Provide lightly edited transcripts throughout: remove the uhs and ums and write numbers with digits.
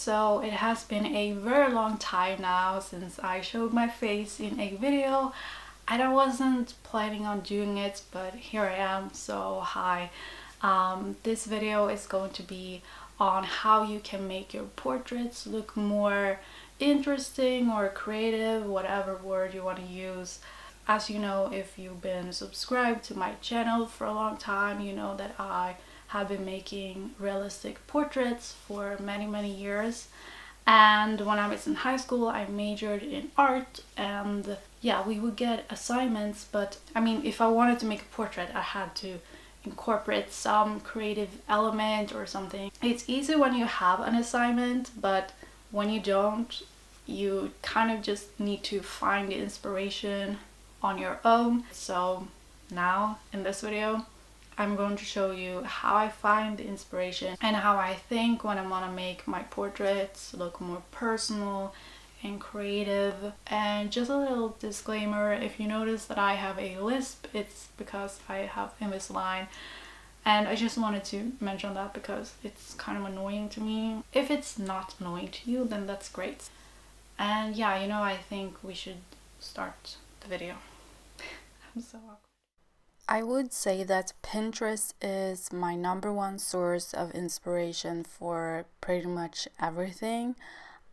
So it has been a very long time now since I showed my face in a video, and I wasn't planning on doing it, but here I am. So hi, this video is going to be on how you can make your portraits look more interesting or creative, whatever word you want to use. As you know, if you've been subscribed to my channel for a long time, you know that I have been making realistic portraits for many years. And when I was in high school, I majored in art, and yeah, we would get assignments, but I mean, if I wanted to make a portrait, I had to incorporate some creative element or something. It's easy when you have an assignment, but when you don't, you kind of just need to find the inspiration on your own. So now in this video, I'm going to show you how I find the inspiration and how I think when I want to make my portraits look more personal and creative. And just a little disclaimer, if you notice that I have a lisp, it's because I have Invisalign, and I just wanted to mention that because it's kind of annoying to me. If it's not annoying to you, then that's great. And yeah, I think we should start the video. I'm so awkward. I would say that Pinterest is my #1 source of inspiration for pretty much everything.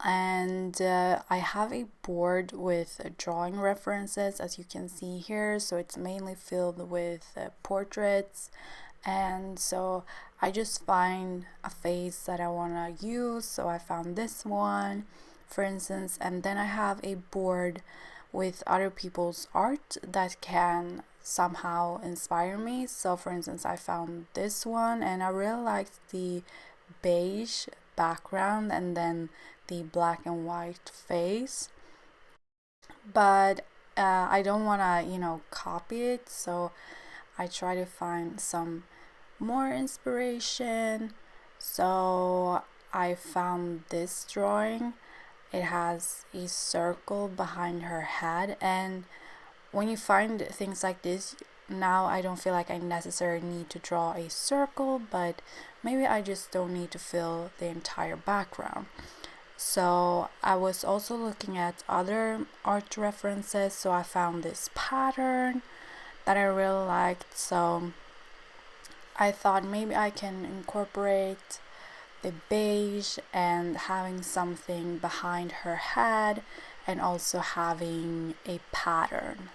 And I have a board with drawing references, as you can see here. So it's mainly filled with portraits. And so I just find a face that I want to use. So I found this one, for instance. And then I have a board with other people's art that can somehow inspire me. So for instance, I found this one and I really liked the beige background and then the black and white face, but I don't want to copy it, so I try to find some more inspiration. So I found this drawing. It has a circle behind her head, and when you find things like this, now I don't feel like I necessarily need to draw a circle, but maybe I just don't need to fill the entire background. So I was also looking at other art references, so I found this pattern that I really liked. So I thought maybe I can incorporate the beige and having something behind her head and also having a pattern.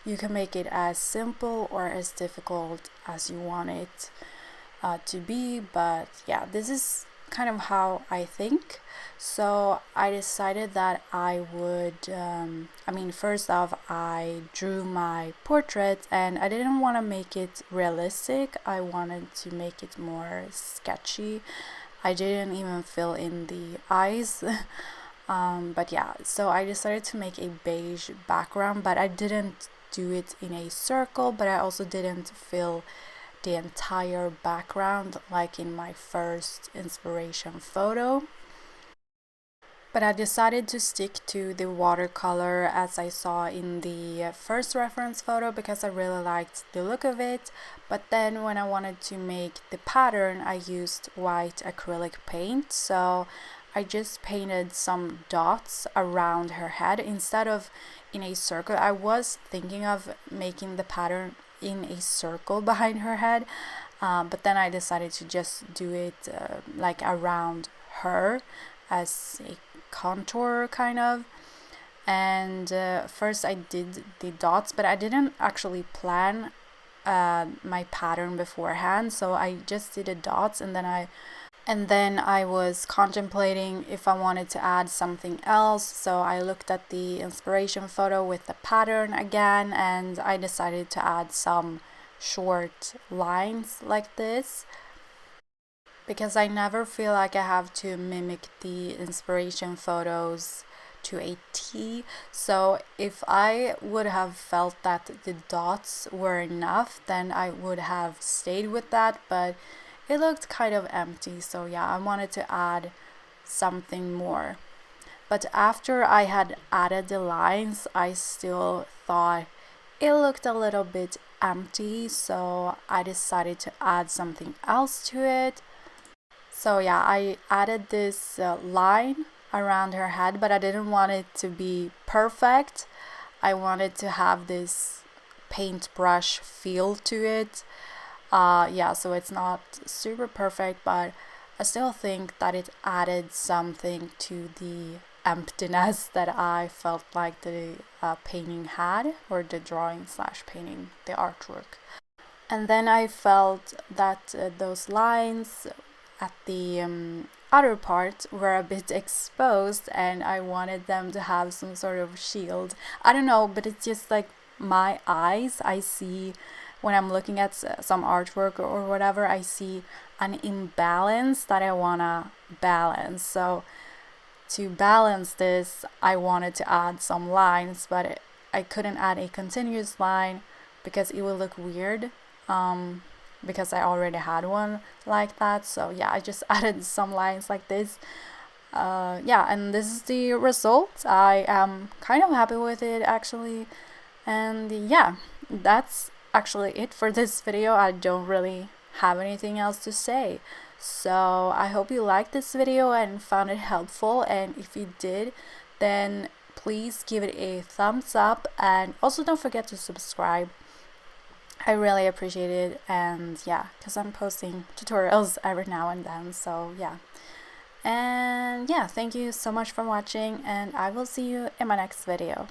You can make it as simple or as difficult as you want it to be, but yeah, this is kind of how I think. So I decided that I would, first off, I drew my portrait and I didn't want to make it realistic. I wanted to make it more sketchy. I didn't even fill in the eyes. But yeah, so I decided to make a beige background, but I didn't do it in a circle, but I also didn't fill the entire background like in my first inspiration photo. But I decided to stick to the watercolor as I saw in the first reference photo because I really liked the look of it. But then when I wanted to make the pattern, I used white acrylic paint. So I just painted some dots around her head instead of in a circle. I was thinking of making the pattern in a circle behind her head, but then I decided to just do it like around her as a contour kind of. And first I did the dots, but I didn't actually plan my pattern beforehand, so I just did the dots, and then I was contemplating if I wanted to add something else. So I looked at the inspiration photo with the pattern again, and I decided to add some short lines like this because I never feel like I have to mimic the inspiration photos to a T. So if I would have felt that the dots were enough, then I would have stayed with that, but it looked kind of empty, so yeah, I wanted to add something more. But after I had added the lines, I still thought it looked a little bit empty, so I decided to add something else to it. So yeah, I added this line around her head, but I didn't want it to be perfect. I wanted to have this paintbrush feel to it. Yeah, so it's not super perfect, but I still think that it added something to the emptiness that I felt like the painting had, or the drawing slash painting, the artwork. And then I felt that those lines at the other part were a bit exposed, and I wanted them to have some sort of shield. I don't know, but it's just like my eyes. I see when I'm looking at some artwork or whatever, I see an imbalance that I wanna balance. So to balance this, I wanted to add some lines, but I couldn't add a continuous line because it would look weird. Because I already had one like that. So yeah, I just added some lines like this. Yeah, and this is the result. I am kind of happy with it actually. And yeah, that's actually it for this video. I don't really have anything else to say. So I hope you liked this video and found it helpful, and if you did, then please give it a thumbs up, and also don't forget to subscribe. I really appreciate it, and yeah, because I'm posting tutorials every now and then, so yeah. And yeah, thank you so much for watching, and I will see you in my next video.